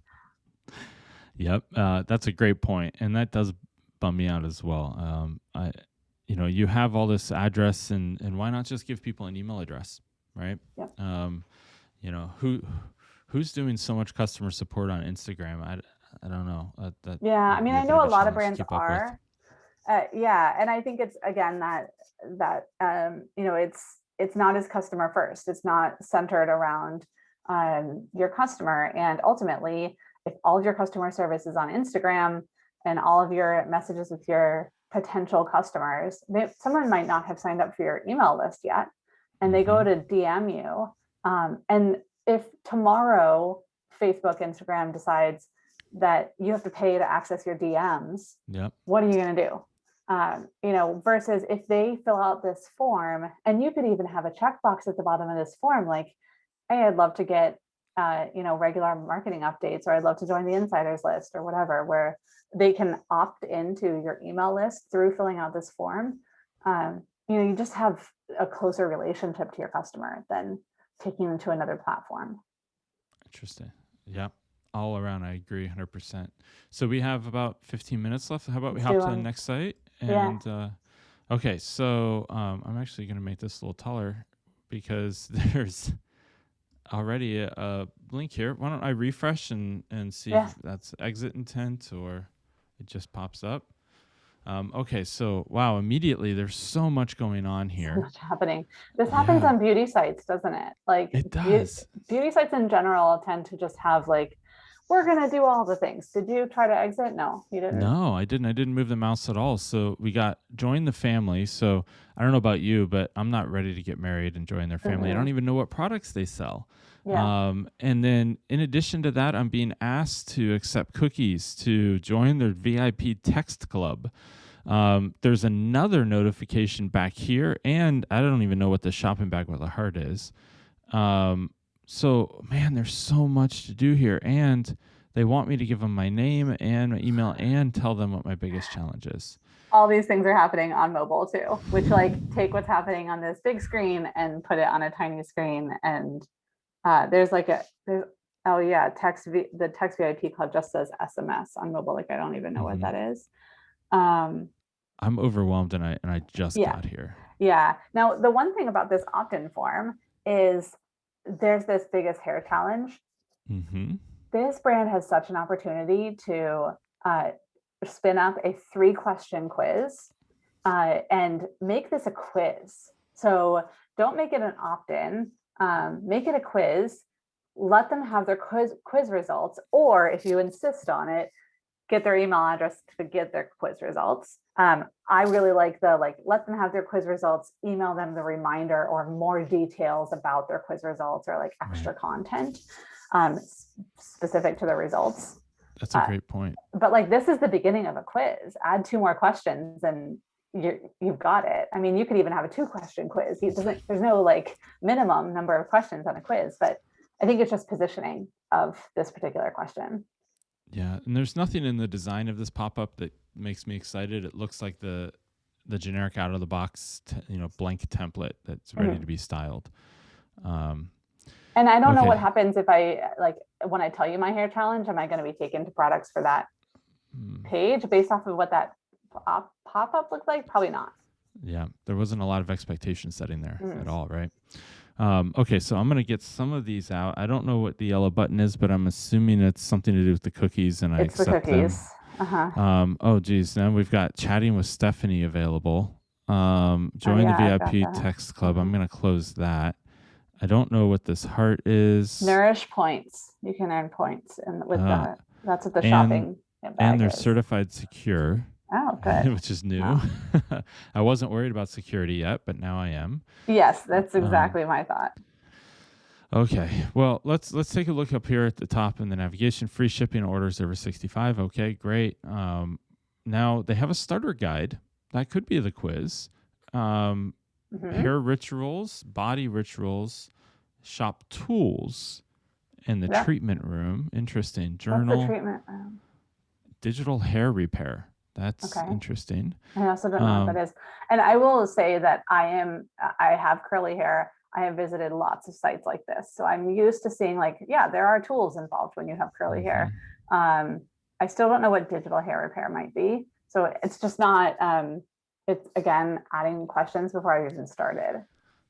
Yep. That's a great point. And that does bummed me out as well. You have all this address, and why not just give people an email address, right? Yep. Who's doing so much customer support on Instagram? I don't know. Yeah, I mean, I know a lot of brands are. Yeah, and I think it's again that it's not as customer first. It's not centered around your customer, and ultimately, if all of your customer service is on Instagram and all of your messages with your potential customers, someone might not have signed up for your email list yet, and they go to DM you. And if tomorrow Facebook, Instagram decides that you have to pay to access your DMs, what are you going to do? Versus if they fill out this form, and you could even have a checkbox at the bottom of this form, like, hey, I'd love to get, regular marketing updates, or I'd love to join the insiders list or whatever, where they can opt into your email list through filling out this form. You just have a closer relationship to your customer than taking them to another platform. Interesting. Yeah. All around, I agree 100%. So we have about 15 minutes left. How about we hop to the next site? And okay, so I'm actually going to make this a little taller because there's already a link here. Why don't I refresh and see if that's exit intent or it just pops up. Okay, so wow, immediately there's so much going on here. So much happening. This happens on beauty sites, doesn't it? Like it does. Beauty sites in general tend to just have like, we're going to do all the things. Did you try to exit? No, you didn't. No, I didn't. I didn't move the mouse at all. So we got join the family. So I don't know about you, but I'm not ready to get married and join their family. I don't even know what products they sell. Yeah. And then in addition to that, I'm being asked to accept cookies to join their VIP text club. There's another notification back here, and I don't even know what the shopping bag with a heart is. So, man, there's so much to do here. And they want me to give them my name and my email and tell them what my biggest challenge is. All these things are happening on mobile too, which take what's happening on this big screen and put it on a tiny screen. And the text VIP club just says SMS on mobile. Like, I don't even know what that is. I'm overwhelmed and I just got here. Yeah. Now, the one thing about this opt-in form is there's this biggest hair challenge. This brand has such an opportunity to spin up a 3-question quiz and make this a quiz. So don't make it an opt-in, make it a quiz, let them have their quiz results, or if you insist on it, get their email address to get their quiz results. I really like let them have their quiz results, email them the reminder or more details about their quiz results or extra content specific to the results. That's a great point. But this is the beginning of a quiz. Add 2 more questions and you've got it. I mean, you could even have a 2-question quiz. There's no minimum number of questions on a quiz, but I think it's just positioning of this particular question. Yeah, and there's nothing in the design of this pop-up that makes me excited. It looks like the generic out of the box, blank template that's ready to be styled. And I don't know what happens if when I tell you my hair challenge, am I going to be taken to products for that page based off of what that pop-up looked like? Probably not. Yeah, there wasn't a lot of expectation setting there at all, right? Okay, so I'm going to get some of these out. I don't know what the yellow button is, but I'm assuming it's something to do with the cookies, and I accept them. It's the cookies. Oh, geez. Now we've got chatting with Stephanie available. Join the VIP text club. I'm going to close that. I don't know what this heart is. Nourish points. You can earn points with that. That's what the shopping bag and they're is. Certified secure. Oh, good. Which is new. Wow. I wasn't worried about security yet, but now I am. Yes, that's exactly my thought. Okay. Well, let's take a look up here at the top in the navigation. Free shipping orders over 65. Okay, great. Now they have a starter guide. That could be the quiz. Hair rituals, body rituals, shop tools, and the treatment room. Interesting. Journal. What's the treatment room? Digital hair repair. That's interesting. I also don't know what that is. And I will say that I have curly hair. I have visited lots of sites like this. So I'm used to seeing there are tools involved when you have curly hair. I still don't know what digital hair repair might be. So it's just not, it's again, adding questions before I even started.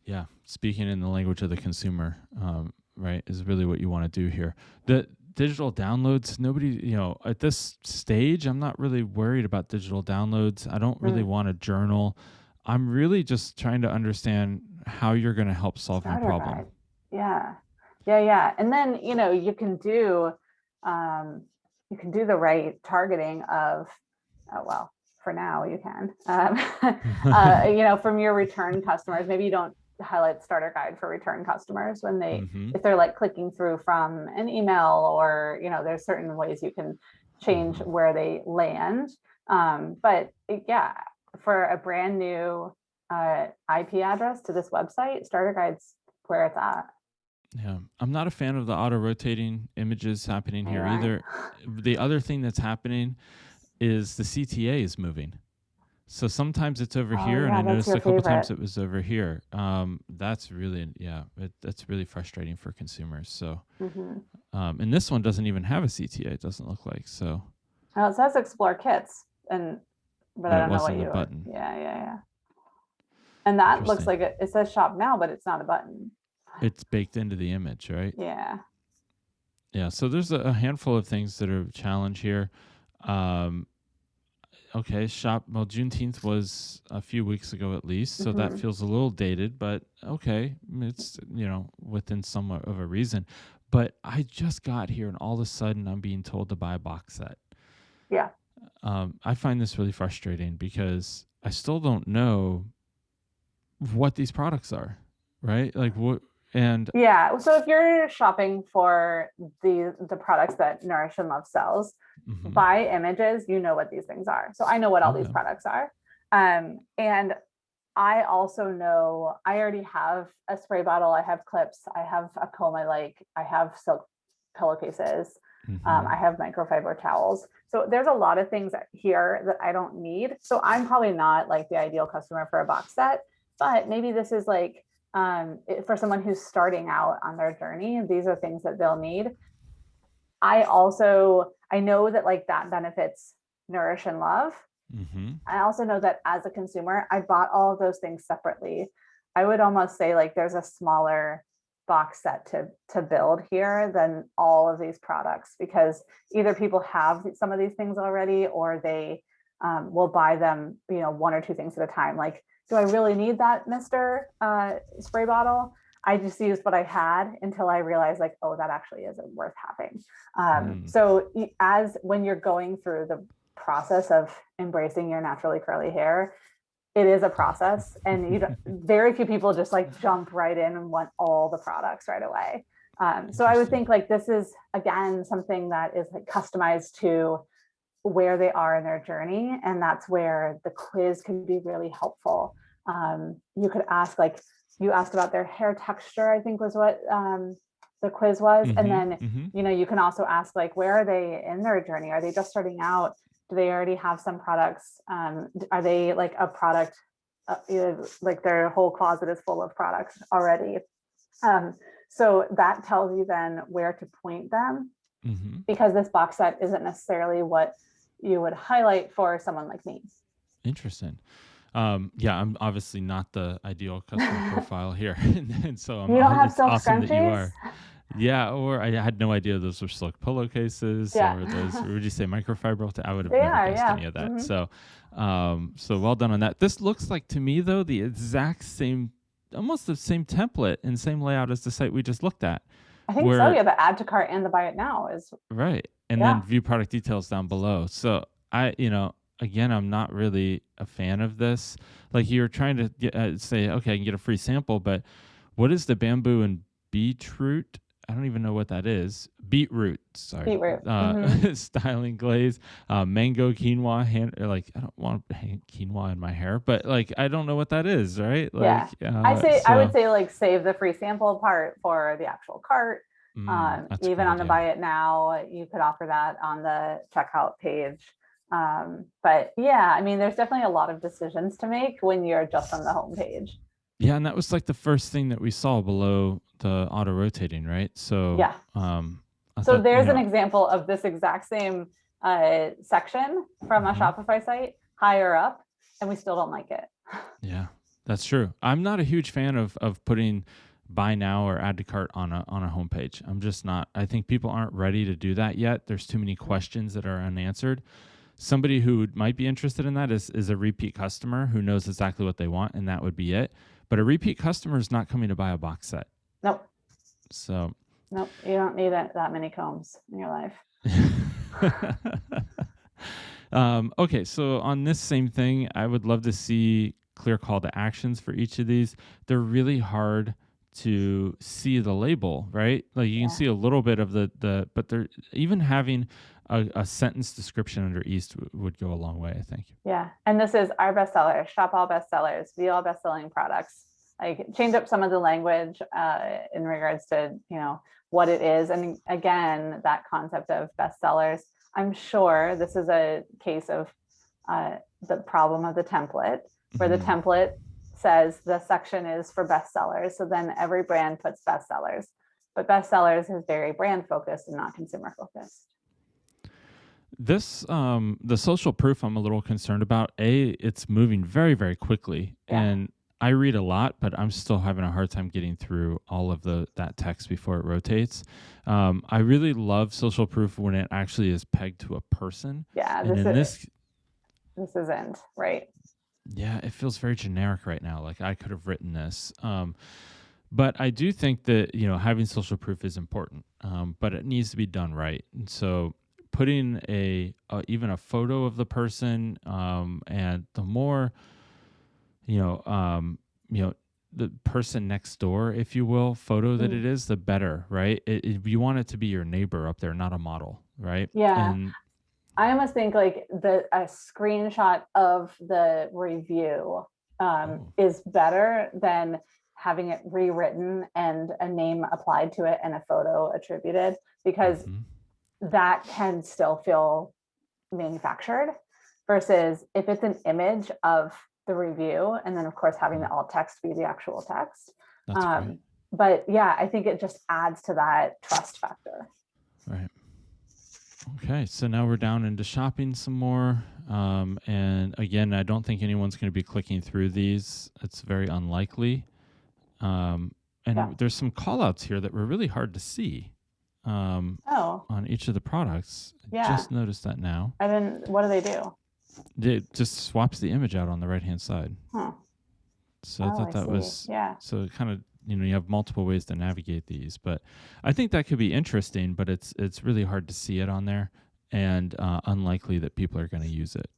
Yeah. Speaking in the language of the consumer, right, is really what you want to do here. The digital downloads, nobody, at this stage, I'm not really worried about digital downloads. I don't really want a journal. I'm really just trying to understand how you're going to help solve my problem. Guide. Yeah. And then, you can do the right targeting of, for now you can, from your return customers. Maybe you don't highlight starter guide for return customers when they, if they're like clicking through from an email, or, there's certain ways you can change where they land. But for a brand new IP address to this website, starter guide's where it's at. Yeah, I'm not a fan of the auto-rotating images happening here either. The other thing that's happening is the CTA is moving. So sometimes it's over here, and I noticed a couple times it was over here. That's really, that's really frustrating for consumers. So, and this one doesn't even have a CTA. It doesn't look like so. Well, it says explore kits, but I don't know what you. Button. Yeah. And that looks like it says shop now, but it's not a button. It's baked into the image, right? Yeah. Yeah. So there's a handful of things that are a challenge here. Okay, Juneteenth was a few weeks ago at least, so that feels a little dated, but okay, it's, within somewhat of a reason. But I just got here and all of a sudden I'm being told to buy a box set. Yeah. I find this really frustrating because I still don't know what these products are, right? Like what, and so if you're shopping for the products that Nourish and Love sells, by images, what these things are. So I know what all these products are. And I also know I already have a spray bottle, I have clips, I have a comb I like, I have silk pillowcases, I have microfiber towels. So there's a lot of things here that I don't need. So I'm probably not like the ideal customer for a box set, but maybe this is like, for someone who's starting out on their journey, these are things that they'll need. I know that like that benefits Nourish and Love. I also know that as a consumer, I bought all of those things separately. I would almost say like there's a smaller box set to build here than all of these products, because either people have some of these things already, or they will buy them, one or two things at a time. Like, do I really need that Mr. Spray bottle? I just used what I had until I realized like, oh, that actually isn't worth having. So when you're going through the process of embracing your naturally curly hair, it is a process, and very few people just like jump right in and want all the products right away. So I would think like this is again something that is like customized to where they are in their journey, and that's where the quiz can be really helpful. You could ask, like you asked about their hair texture, I think was what the quiz was. And then, you can also ask like, where are they in their journey? Are they just starting out? Do they already have some products? Are they like a product, like their whole closet is full of products already? So that tells you then where to point them, because this box set isn't necessarily what you would highlight for someone like me. Interesting. I'm obviously not the ideal customer profile here, and so you don't have silk awesome scrunchies? that you are. Yeah, or I had no idea those were silk pillowcases, or those. Or would you say microfiber? I would have never guessed any of that. So, so well done on that. This looks like to me though the exact same, almost the same template and same layout as the site we just looked at. I think so. Yeah, the add to cart and the buy it now is right, and then view product details down below. So again, I'm not really a fan of this. Like you're trying to say, okay, I can get a free sample, but what is the bamboo and beetroot? I don't even know what that is. Beetroot, sorry. Beetroot. Styling glaze, mango quinoa. I don't want quinoa in my hair, but like I don't know what that is, right? Like, I would say like save the free sample part for the actual cart. Even on the buy it now, you could offer that on the checkout page. But I mean, there's definitely a lot of decisions to make when you're just on the home page. Yeah, and that was like the first thing that we saw below the auto rotating, right? So so there's an example of this exact same section from a Shopify site higher up, and we still don't like it. Yeah, that's true. I'm not a huge fan of putting buy now or add to cart on a homepage. I'm just not. I think people aren't ready to do that yet. There's too many questions that are unanswered. Somebody who might be interested in that is a repeat customer who knows exactly what they want, and that would be it. But a repeat customer is not coming to buy a box set. Nope. So. Nope. You don't need that many combs in your life. Okay, so on this same thing, I would love to see clear call to actions for each of these. They're really hard to see the label, right? Like you can see a little bit of but they're even having a sentence description under each would go a long way, I think. Yeah, and this is our bestsellers, shop all bestsellers, view all best-selling products. Like change up some of the language in regards to, what it is. And again, that concept of bestsellers, I'm sure this is a case of the problem of the template, where the template says the section is for bestsellers. So then every brand puts bestsellers, but bestsellers is very brand focused and not consumer focused. This, the social proof I'm a little concerned about. It's moving very, very quickly. And I read a lot, but I'm still having a hard time getting through all of that text before it rotates. I really love social proof when it actually is pegged to a person. Yeah, this isn't, right? Yeah, it feels very generic right now. Like I could have written this. But I do think that, having social proof is important, but it needs to be done right. And so putting even a photo of the person, and the more, the person next door, if you will, photo that it is, the better, right? You want it to be your neighbor up there, not a model, right? Yeah. And I almost think like a screenshot of the review is better than having it rewritten and a name applied to it and a photo attributed, because that can still feel manufactured, versus if it's an image of the review and then of course having the alt text be the actual text. But yeah, I think it just adds to that trust factor. Right. Okay, so now we're down into shopping some more. And again, I don't think anyone's going to be clicking through these. It's very unlikely. There's some call outs here that were really hard to see on each of the products. I just noticed that now. What do they do? It just swaps the image out on the right-hand side. So I thought that was, so it kind of, you have multiple ways to navigate these, but I think that could be interesting, but it's really hard to see it on there, and unlikely that people are going to use it.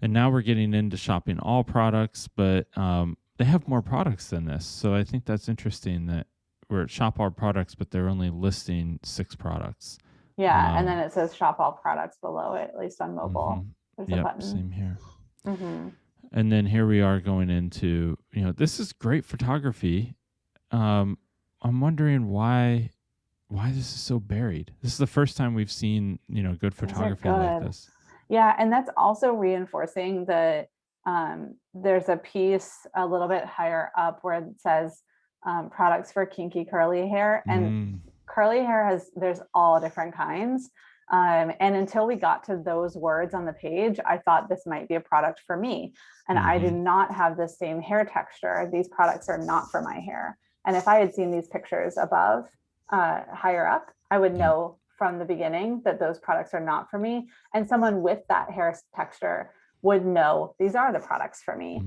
And now we're getting into shopping all products, but they have more products than this. So I think that's interesting that we're at shop all products, but they're only listing 6 products. Yeah, and then it says shop all products below it, at least on mobile. There's a button. Same here. And then here we are going into, this is great photography. I'm wondering why this is so buried. This is the first time we've seen, good photography like this. Yeah, and that's also reinforcing there's a piece a little bit higher up where it says products for kinky curly hair, and curly hair there's all different kinds. And until we got to those words on the page, I thought this might be a product for me. And I do not have the same hair texture. These products are not for my hair. And if I had seen these pictures above, higher up, I would know from the beginning that those products are not for me. And someone with that hair texture would know these are the products for me,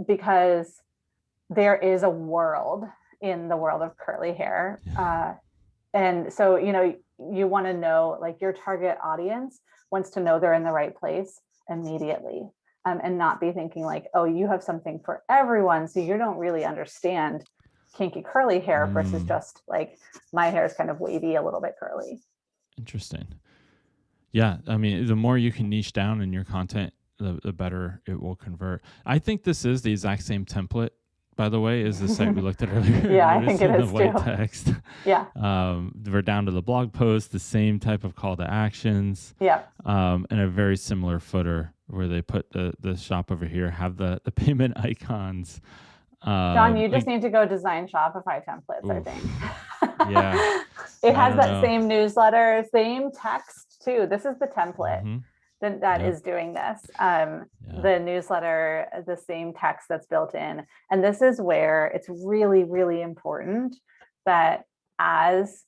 because there is a world in the world of curly hair. And so, you want to know, like, your target audience wants to know they're in the right place immediately, and not be thinking like, oh, you have something for everyone, so you don't really understand kinky curly hair versus just like my hair is kind of wavy, a little bit curly. Interesting. Yeah, I mean, the more you can niche down in your content, the better it will convert. I think this is the exact same template, by the way, as the site we looked at earlier. Yeah, I think it is the white text. Yeah. We're down to the blog post, the same type of call to actions. Yeah. And a very similar footer where they put the shop over here, have the payment icons. John, you just need to go design Shopify templates, I think. Yeah. It has that same newsletter, same text too. This is the template that is doing this. The newsletter, the same text that's built in. And this is where it's really, really important that as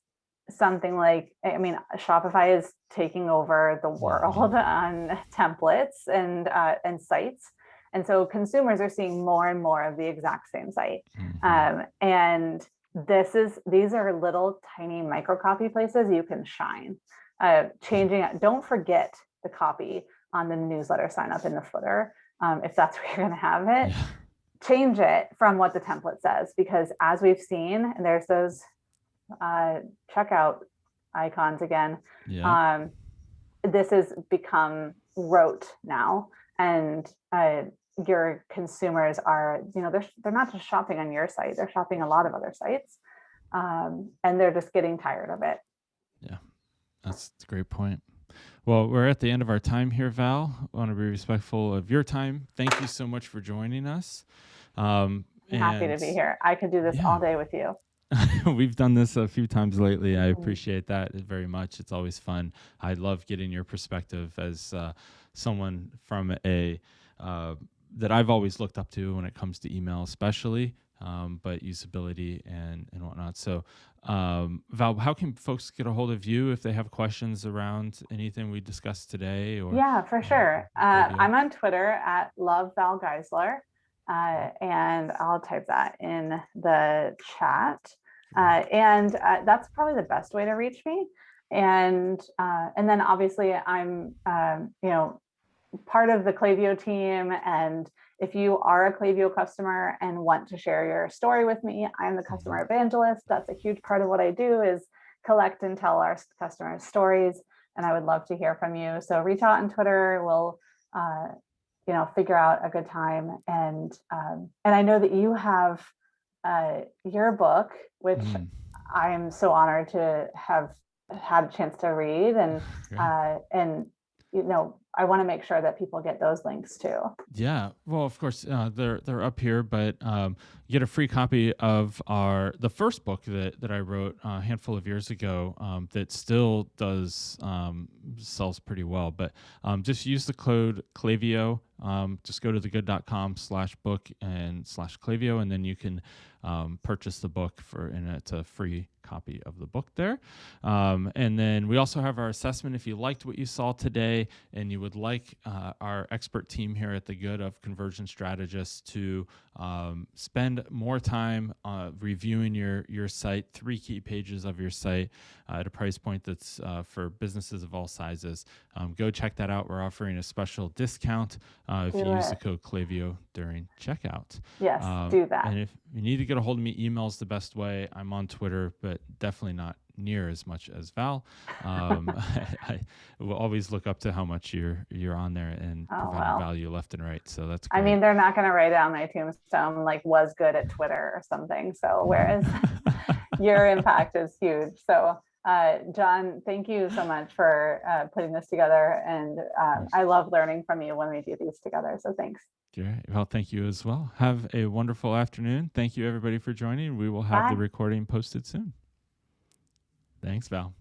something like, I mean, Shopify is taking over the world on templates and sites. And so consumers are seeing more and more of the exact same site. And these are little tiny micro copy places you can shine. Changing it, don't forget the copy on the newsletter sign up in the footer. If that's where you're going to have it, change it from what the template says, because as we've seen, and there's those checkout icons again, this has become rote now, and your consumers are, they're not just shopping on your site, they're shopping a lot of other sites, and they're just getting tired of it. Yeah, that's a great point. Well, we're at the end of our time here, Val. I want to be respectful of your time. Thank you so much for joining us. I'm happy to be here. I could do this all day with you. We've done this a few times lately. I appreciate that very much. It's always fun. I love getting your perspective as someone from that I've always looked up to when it comes to email, especially, but usability and whatnot. So, Val, how can folks get a hold of you if they have questions around anything we discussed today? Or yeah, for sure. I'm on Twitter at Love Val Geisler. And I'll type that in the chat. And that's probably the best way to reach me. And then obviously I'm, part of the Klaviyo team. And if you are a Klaviyo customer and want to share your story with me, I'm the customer evangelist. That's a huge part of what I do, is collect and tell our customers stories. And I would love to hear from you. So reach out on Twitter. We'll, figure out a good time. And I know that you have your book, which I am so honored to have had a chance to read, and I want to make sure that people get those links too. Yeah, well, of course, they're up here, but you get a free copy of the first book that I wrote a handful of years ago that still does sells pretty well. But just use the code Klaviyo. Just go to thegood.com/book and /Klaviyo, and then you can purchase the book and it's a free copy of the book there. And then we also have our assessment. If you liked what you saw today and you would like our expert team here at The Good of conversion strategists to spend more time reviewing your site, 3 key pages of your site at a price point that's for businesses of all sizes, go check that out. We're offering a special discount if you use the code Klaviyo during checkout. Yes, do that. And if you need to get a hold of me, email's the best way. I'm on Twitter, but definitely not near as much as Val. I will always look up to how much you're on there and providing value left and right. So that's great. I mean, they're not going to write down my tombstone like was good at Twitter or something. So whereas your impact is huge. So Jon, thank you so much for putting this together. And I love learning from you when we do these together. So thanks. Great. Well, thank you as well. Have a wonderful afternoon. Thank you, everybody, for joining. We will have the recording posted soon. Thanks, Val.